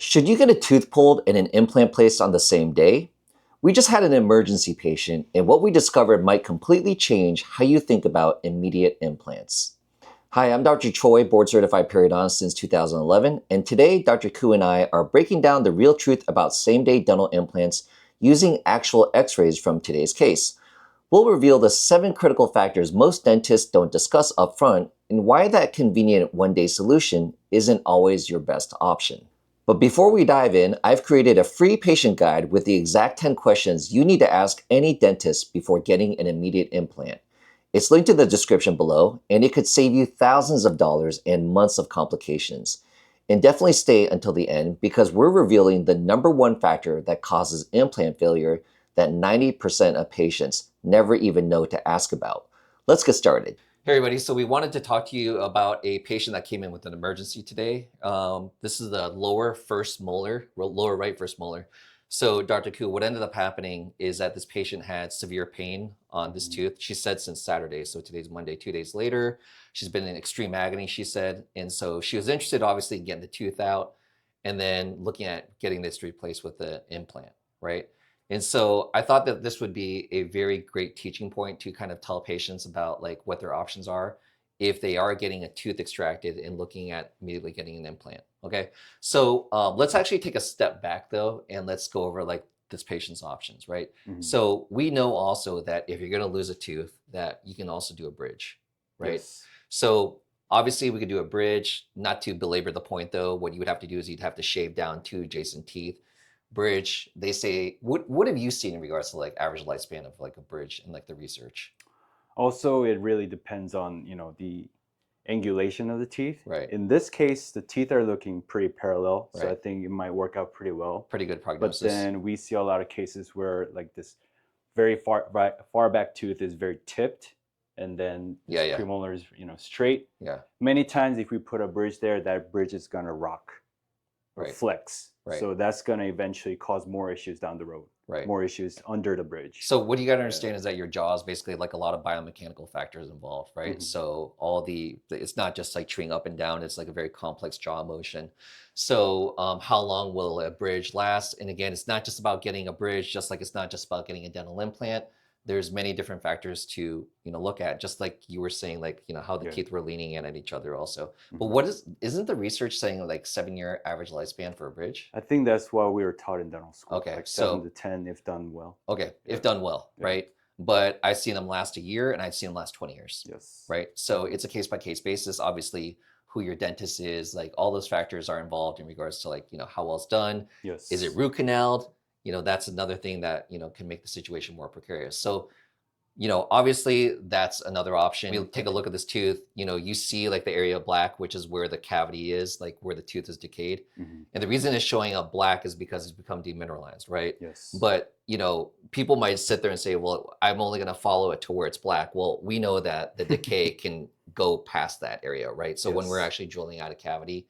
Should you get a tooth pulled and an implant placed on the same day? We just had an emergency patient, and what we discovered might completely change how you think about immediate implants. Hi, I'm Dr. Choi, board certified periodontist since 2011, and today Dr. Koo and I are breaking down the real truth about same day dental implants using actual x rays from today's case. We'll reveal the 7 critical factors most dentists don't discuss upfront and why that convenient one-day solution isn't always your best option. But before we dive in, I've created a free patient guide with the exact 10 questions you need to ask any dentist before getting an immediate implant. It's linked in the description below, and it could save you thousands of dollars and months of complications. And definitely stay until the end because we're revealing the #1 factor that causes implant failure that 90% of patients never even know to ask about. Let's get started. Hey everybody, so we wanted to talk to you about a patient that came in with an emergency today. This is the lower right first molar. So Dr. Koo, what ended up happening is that this patient had severe pain on this tooth. She said since Saturday, so today's Monday, 2 days later. She's been in extreme agony, she said. And so she was interested obviously in getting the tooth out and then looking at getting this replaced with the implant, right? And so I thought that this would be a very great teaching point to kind of tell patients about like what their options are if they are getting a tooth extracted and looking at immediately getting an implant. Okay, so let's actually take a step back though, and let's go over like this patient's options, right? So we know also that if you're going to lose a tooth, that you can also do a bridge, right? Yes. So obviously we could do a bridge. Not to belabor the point though, what you would have to do is you'd have to shave down 2 adjacent teeth. Bridge, they say, what have you seen in regards to like average lifespan of like a bridge and like the research? Also, it really depends on, the angulation of the teeth. Right. In this case, the teeth are looking pretty parallel, so Right. I think it might work out pretty well. Pretty good But prognosis. then we see a lot of cases where like this very far back tooth is very tipped, and then this premolar is straight. Yeah. Many times, if we put a bridge there, that bridge is gonna rock or flex. Right. So that's gonna eventually cause more issues down the road. Right. More issues under the bridge. So what you got to understand is that your jaw is basically like a lot of biomechanical factors involved, right? So all it's not just like chewing up and down, it's like a very complex jaw motion. So how long will a bridge last? And again, it's not just about getting a bridge, just like it's not just about getting a dental implant. There's many different factors to, look at, just like you were saying, like, how the teeth were leaning in at each other also. But isn't the research saying like 7-year average lifespan for a bridge? I think that's what we were taught in dental school. Okay. Like 7 to 10 if done well. Okay. If done well, right? But I've seen them last a year and I've seen them last 20 years. Yes. Right. So it's a case by case basis. Obviously, who your dentist is, like all those factors are involved in regards to like, how well it's done. Yes. Is it root canaled? That's another thing that, can make the situation more precarious. So, obviously that's another option. You take a look at this tooth, you see like the area of black, which is where the cavity is, like where the tooth is decayed. And the reason it's showing up black is because it's become demineralized, right? Yes. But, people might sit there and say, well, I'm only going to follow it to where it's black. Well, we know that the decay can go past that area, right? So when we're actually drilling out a cavity,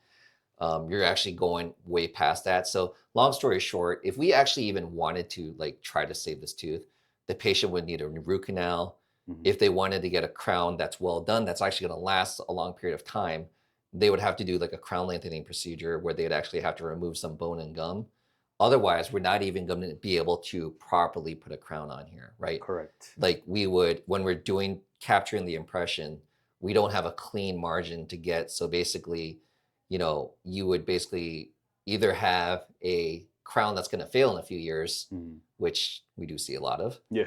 you're actually going way past that. So long story short, if we actually even wanted to like try to save this tooth, the patient would need a root canal. If they wanted to get a crown that's well done, that's actually going to last a long period of time, they would have to do like a crown lengthening procedure where they'd actually have to remove some bone and gum. Otherwise, we're not even going to be able to properly put a crown on here, right? Correct. Like we would, when we're capturing the impression, we don't have a clean margin to get. So basically, you would basically either have a crown that's going to fail in a few years, which we do see a lot of. Yeah.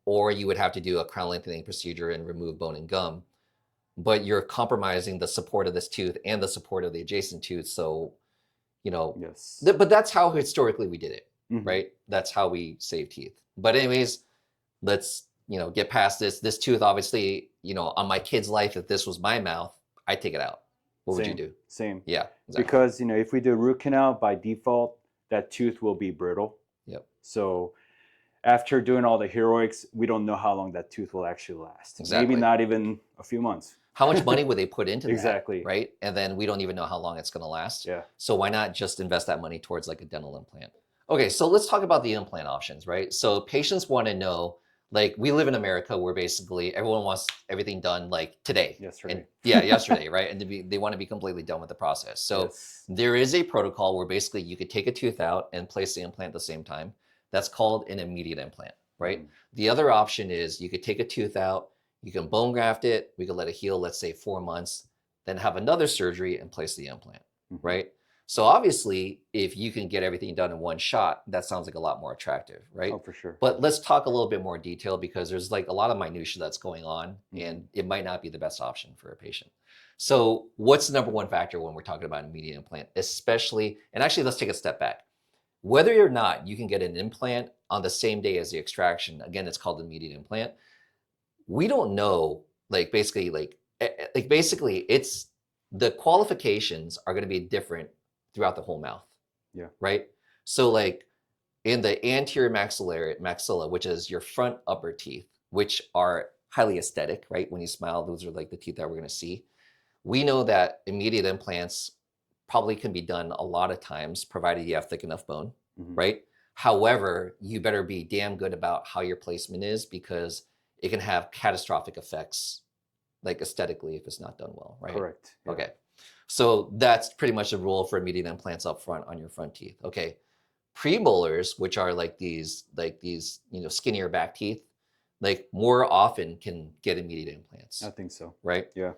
Or you would have to do a crown lengthening procedure and remove bone and gum. But you're compromising the support of this tooth and the support of the adjacent tooth. So, yes. But that's how historically we did it, right? That's how we save teeth. But anyways, let's, get past this. This tooth, obviously, on my kid's life, if this was my mouth, I'd take it out. What would you do? Same. Yeah, exactly. Because, if we do root canal, by default, that tooth will be brittle. Yep. So after doing all the heroics, we don't know how long that tooth will actually last. Exactly. Maybe not even a few months. How much money would they put into that? Exactly. Right? And then we don't even know how long it's going to last. Yeah. So why not just invest that money towards like a dental implant? Okay, so let's talk about the implant options, right? So patients want to know, Like we live in America where basically everyone wants everything done like today. Yesterday. And yeah, yesterday, right? And they want to be completely done with the process. So Yes. there is a protocol where basically you could take a tooth out and place the implant at the same time. That's called an immediate implant, right? The other option is you could take a tooth out, you can bone graft it, we could let it heal, let's say 4 months, then have another surgery and place the implant, right? So obviously, if you can get everything done in one shot, that sounds like a lot more attractive, right? Oh, for sure. But let's talk a little bit more detail because there's like a lot of minutia that's going on and it might not be the best option for a patient. So what's the number one factor when we're talking about an immediate implant, especially, and actually let's take a step back. Whether or not you can get an implant on the same day as the extraction, again, it's called immediate implant. We don't know, basically it's the qualifications are going to be different throughout the whole mouth. Yeah. Right. So like in the anterior maxilla, which is your front upper teeth, which are highly aesthetic, right? When you smile, those are like the teeth that we're going to see. We know that immediate implants probably can be done a lot of times, provided you have thick enough bone, right? However, you better be damn good about how your placement is because it can have catastrophic effects, like aesthetically, if it's not done well, right? Correct. Yeah. Okay. So that's pretty much the rule for immediate implants up front on your front teeth. Okay. Premolars, which are like these, skinnier back teeth, like more often can get immediate implants. I think so. Right? Yeah.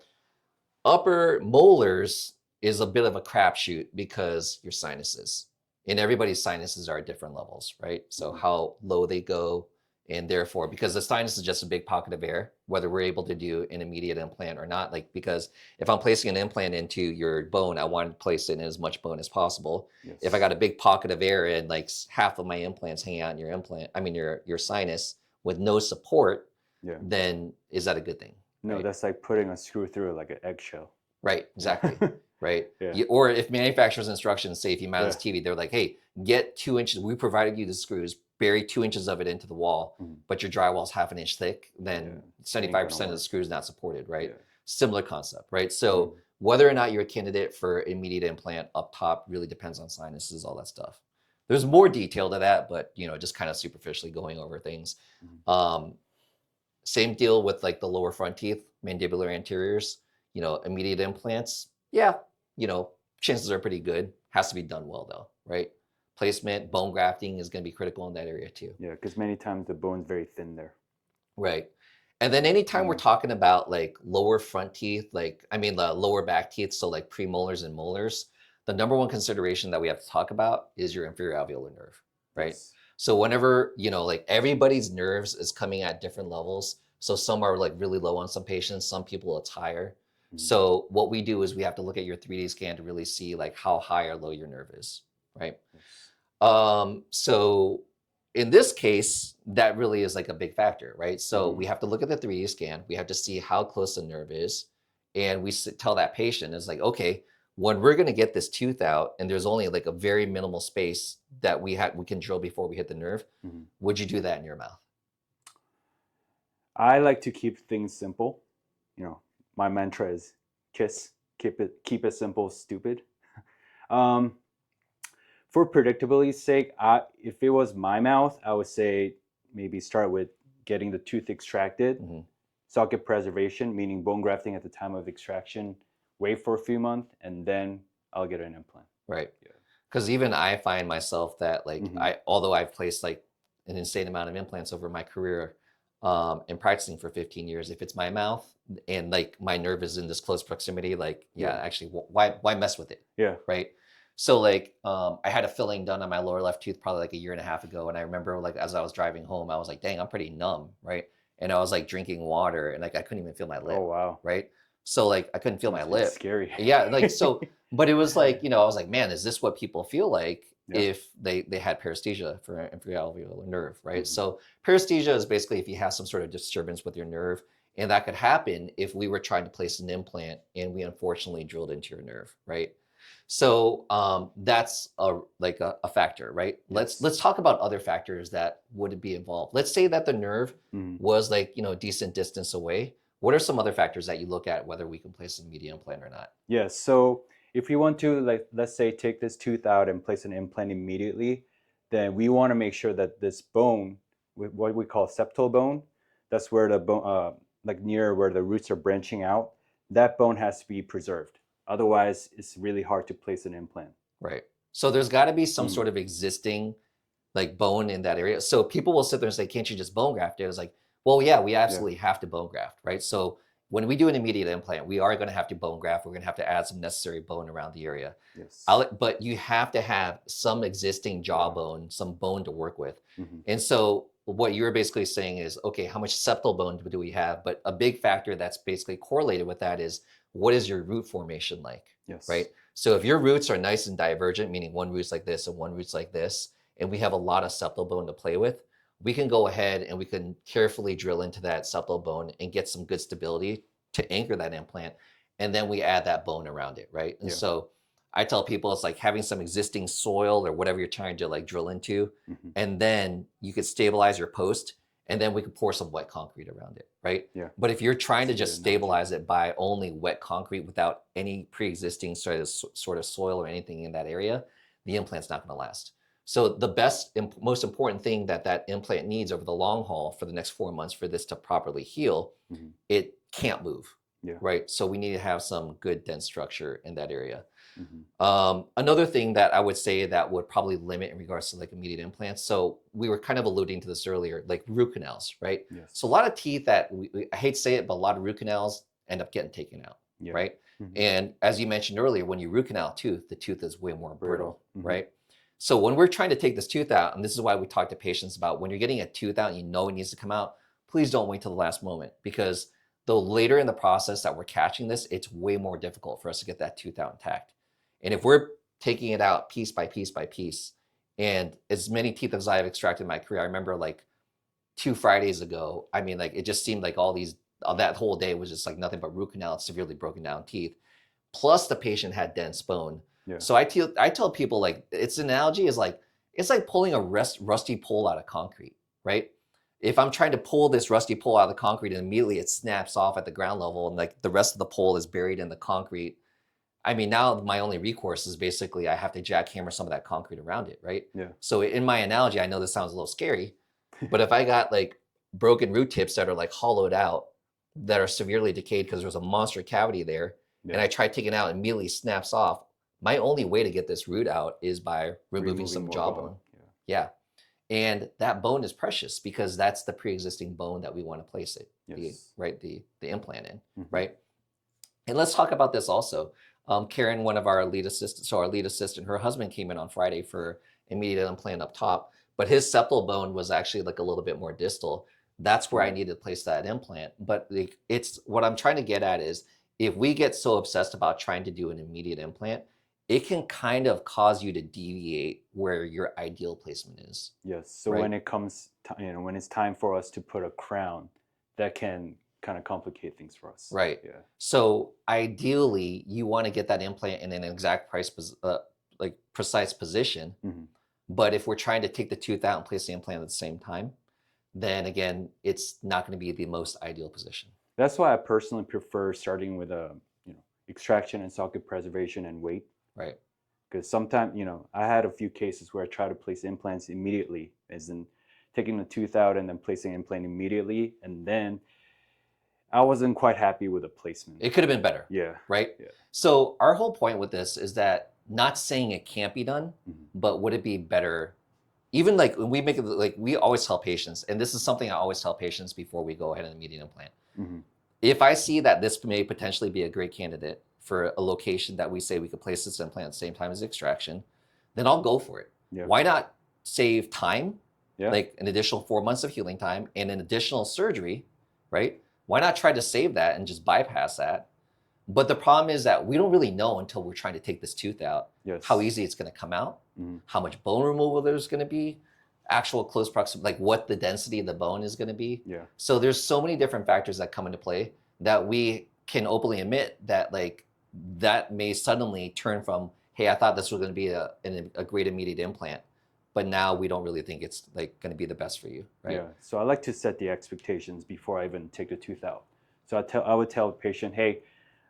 Upper molars is a bit of a crapshoot because your sinuses, and everybody's sinuses are at different levels, right? So how low they go, and therefore, because the sinus is just a big pocket of air, whether we're able to do an immediate implant or not, like because if I'm placing an implant into your bone, I want to place it in as much bone as possible. Yes. If I got a big pocket of air and like half of my implants hanging out in your implant, I mean your sinus with no support, then is that a good thing? No, right? That's like putting a screw through like an eggshell. Right, exactly. Right. Yeah. Or if manufacturer's instructions say if you mount this TV, they're like, hey, get 2 inches. We provided you the screws, bury 2 inches of it into the wall, but your drywall's half an inch thick, then 75% of the screw is not supported, right? Yeah. Similar concept, right? So whether or not you're a candidate for immediate implant up top really depends on sinuses, all that stuff. There's more detail to that, but just kind of superficially going over things. Same deal with like the lower front teeth, mandibular anteriors, immediate implants. Yeah, chances are pretty good. Has to be done well though, right? Placement, bone grafting is going to be critical in that area too. Yeah, because many times the bone's very thin there. Right. And then anytime we're talking about like lower front teeth, the lower back teeth, so like premolars and molars, the number one consideration that we have to talk about is your inferior alveolar nerve, right? Yes. So whenever, like everybody's nerves is coming at different levels. So some are like really low on some patients, some people it's higher. So what we do is we have to look at your 3D scan to really see like how high or low your nerve is, right? Yes. So in this case, that really is like a big factor, right? So we have to look at the 3D scan. We have to see how close the nerve is. And we tell that patient is like, okay, when we're going to get this tooth out and there's only like a very minimal space that we can drill before we hit the nerve, would you do that in your mouth? I like to keep things simple. My mantra is KISS, keep it simple, stupid. For predictability's sake, if it was my mouth, I would say maybe start with getting the tooth extracted, socket preservation, meaning bone grafting at the time of extraction, wait for a few months, and then I'll get an implant. Right. Because even I find myself that although I've placed like an insane amount of implants over my career, and practicing for 15 years, if it's my mouth and like my nerve is in this close proximity, actually, why mess with it? Yeah. Right. So like, I had a filling done on my lower left tooth probably like a year and a half ago. And I remember like, as I was driving home, I was like, dang, I'm pretty numb. Right. And I was like drinking water and like, I couldn't even feel my lip. Oh, wow. Right. So like, I couldn't feel my lip. Scary. Yeah. Like, so, but it was like, I was like, man, is this what people feel like? If they had paresthesia for inferior alveolar nerve, right? So paresthesia is basically if you have some sort of disturbance with your nerve, and that could happen if we were trying to place an implant and we unfortunately drilled into your nerve, right? So that's a factor, right? Yes. Let's talk about other factors that would be involved. Let's say that the nerve was like decent distance away. What are some other factors that you look at whether we can place an immediate implant or not? Yes. So if you want to, let's say, take this tooth out and place an implant immediately, then we want to make sure that this bone what we call septal bone. That's where the bone, like near where the roots are branching out, that bone has to be preserved. Otherwise, it's really hard to place an implant. Right. So there's got to be some Mm. sort of existing like bone in that area. So people will sit there and say, can't you just bone graft it? It's like, well, yeah, we Yeah. absolutely have to bone graft, right? So when we do an immediate implant, we are going to have to bone graft. We're going to have to add some necessary bone around the area. Yes. But you have to have some existing jawbone, some bone to work with. And so what you're basically saying is, okay, how much septal bone do we have? But a big factor that's basically correlated with that is what is your root formation like, Yes. right? So if your roots are nice and divergent, meaning one root's like this and one root's like this, and we have a lot of septal bone to play with, we can go ahead and we can carefully drill into that septal bone and get some good stability to anchor that implant. And then we add that bone around it, right? And so I tell people it's like having some existing soil or whatever you're trying to like drill into, and then you could stabilize your post, and then we could pour some wet concrete around it, right? Yeah. But if you're trying to That's a just good analogy. stabilize it by only wet concrete without any pre-existing sort of soil or anything in that area, the implant's not going to last. So the best, most important thing that that implant needs over the long haul for the next 4 months for this to properly heal, it can't move, right? So we need to have some good dense structure in that area. Another thing that I would say that would probably limit in regards to like immediate implants. So we were kind of alluding to this earlier, like root canals, right? Yes. So a lot of teeth that I hate to say it, but a lot of root canals end up getting taken out, right? And as you mentioned earlier, when you root canal a tooth, the tooth is way more brittle, right? So when we're trying to take this tooth out, and this is why we talk to patients about when you're getting a tooth out and you know it needs to come out, please don't wait till the last moment, because the later in the process that we're catching this, it's way more difficult for us to get that tooth out intact. And if we're taking it out piece by piece by piece, and as many teeth as I have extracted in my career, I remember like 2 Fridays ago, I mean, like it just seemed like all these, that whole day was just like nothing but root canal, severely broken down teeth. Plus the patient had dense bone. So I tell people like, its analogy is like, it's like pulling a rusty pole out of concrete, right? If I'm trying to pull this rusty pole out of the concrete and immediately it snaps off at the ground level and like the rest of the pole is buried in the concrete, I mean, now my only recourse is basically I have to jackhammer some of that concrete around it, right? So in my analogy, I know this sounds a little scary, but if I got like broken root tips that are like hollowed out, that are severely decayed because there's a monster cavity there, and I try taking it out and immediately snaps off, my only way to get this root out is by removing some jawbone. Yeah. And that bone is precious because that's the pre-existing bone that we want to place it, the implant in, right? And let's talk about this also. Karen, one of our lead assistants, so our lead assistant, her husband came in on Friday for immediate implant up top, but his septal bone was actually like a little bit more distal. That's where I needed to place that implant. But it's what I'm trying to get at is if we get so obsessed about trying to do an immediate implant, it can kind of cause you to deviate where your ideal placement is. Yes. So when it comes, when it's time for us to put a crown, that can kind of complicate things for us. Right. Yeah. So ideally, you want to get that implant in an exact precise position. But if we're trying to take the tooth out and place the implant at the same time, then again, it's not going to be the most ideal position. That's why I personally prefer starting with a extraction and socket preservation and weight. Right. Because sometimes, I had a few cases where I try to place implants immediately, as in taking the tooth out and then placing an implant immediately, and then I wasn't quite happy with the placement. It could have been better. Yeah. Right? Yeah. So our whole point with this is that not saying it can't be done, but would it be better? Even like when we make it, like we always tell patients, and this is something I always tell patients before we go ahead and immediate implant. If I see that this may potentially be a great candidate for a location that we say we could place this implant at the same time as extraction, then I'll go for it. Why not save time, like an additional 4 months of healing time and an additional surgery, right? Why not try to save that and just bypass that? But the problem is that we don't really know until we're trying to take this tooth out how easy it's going to come out, how much bone removal there's going to be, actual close proximity, like what the density of the bone is going to be. So there's so many different factors that come into play that we can openly admit that like that may suddenly turn from, hey, I thought this was going to be a great immediate implant, but now we don't really think it's like going to be the best for you, right? Yeah. So I like to set the expectations before I even take the tooth out. So I would tell the patient, hey,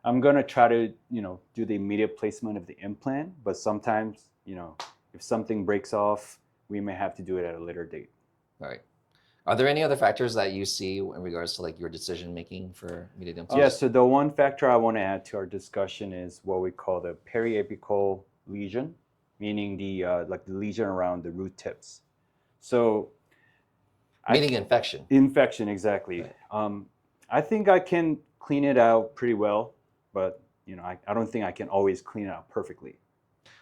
I'm going to try to, do the immediate placement of the implant, but sometimes, if something breaks off, we may have to do it at a later date. Right. Are there any other factors that you see in regards to like your decision making for immediate implants? Yeah, so the one factor I want to add to our discussion is what we call the periapical lesion, meaning the like the lesion around the root tips. So Meaning infection. Infection, exactly. Right. I think I can clean it out pretty well, but you know, I don't think I can always clean it out perfectly.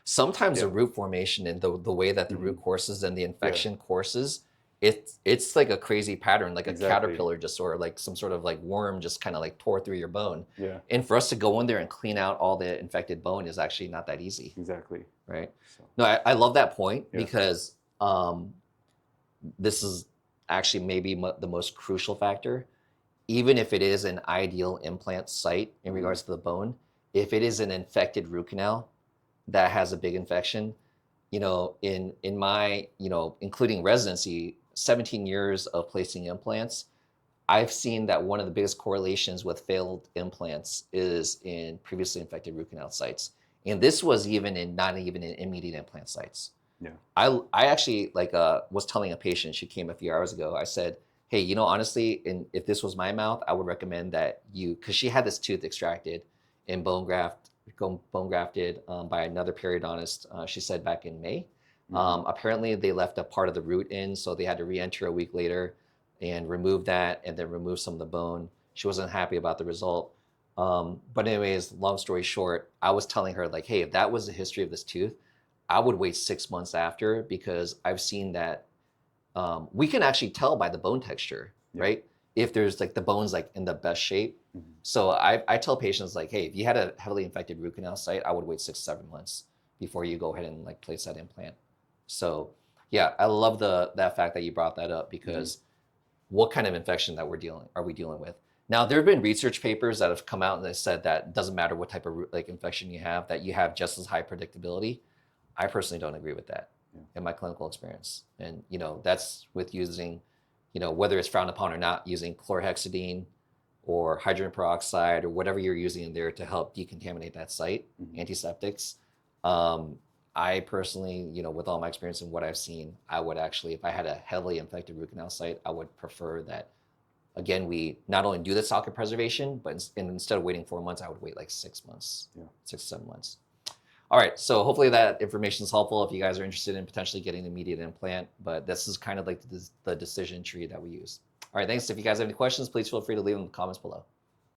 Sometimes the root formation and the way that the root courses and the infection courses, it's like a crazy pattern, like a caterpillar just, or like some sort of like worm just kind of like tore through your bone. Yeah. And for us to go in there and clean out all the infected bone is actually not that easy. Exactly. Right. So. No, I love that point because this is actually maybe the most crucial factor. Even if it is an ideal implant site in regards to the bone, if it is an infected root canal that has a big infection, you know, in my, you know, including residency, 17 years of placing implants, I've seen that one of the biggest correlations with failed implants is in previously infected root canal sites. And this was not even in immediate implant sites. Yeah. I actually was telling a patient, she came a few hours ago, I said, hey, you know, honestly, if this was my mouth, I would recommend that because she had this tooth extracted and bone grafted by another periodontist, she said back in May. Apparently they left a part of the root in, so they had to re-enter a week later and remove that and then remove some of the bone. She wasn't happy about the result. But anyways, long story short, I was telling her like, hey, if that was the history of this tooth, I would wait 6 months after, because I've seen that we can actually tell by the bone texture, right? If there's like the bone's like in the best shape. So I tell patients like, hey, if you had a heavily infected root canal site, I would wait 6 to 7 months before you go ahead and like place that implant. So yeah, I love that fact that you brought that up, because what kind of infection that are we dealing with? Now, there have been research papers that have come out and they said that it doesn't matter what type of like infection you have, that you have just as high predictability. I personally don't agree with that in my clinical experience. And, you know, that's with using, you know, whether it's frowned upon or not, using chlorhexidine or hydrogen peroxide or whatever you're using in there to help decontaminate that site, antiseptics. I personally, you know, with all my experience and what I've seen, I would actually, if I had a heavily infected root canal site, I would prefer that, again, we not only do the socket preservation, but instead of waiting 4 months, I would wait like 6 months, 6 to 7 months. All right, so hopefully that information is helpful if you guys are interested in potentially getting an immediate implant, but this is kind of like the decision tree that we use. All right, thanks. If you guys have any questions, please feel free to leave them in the comments below.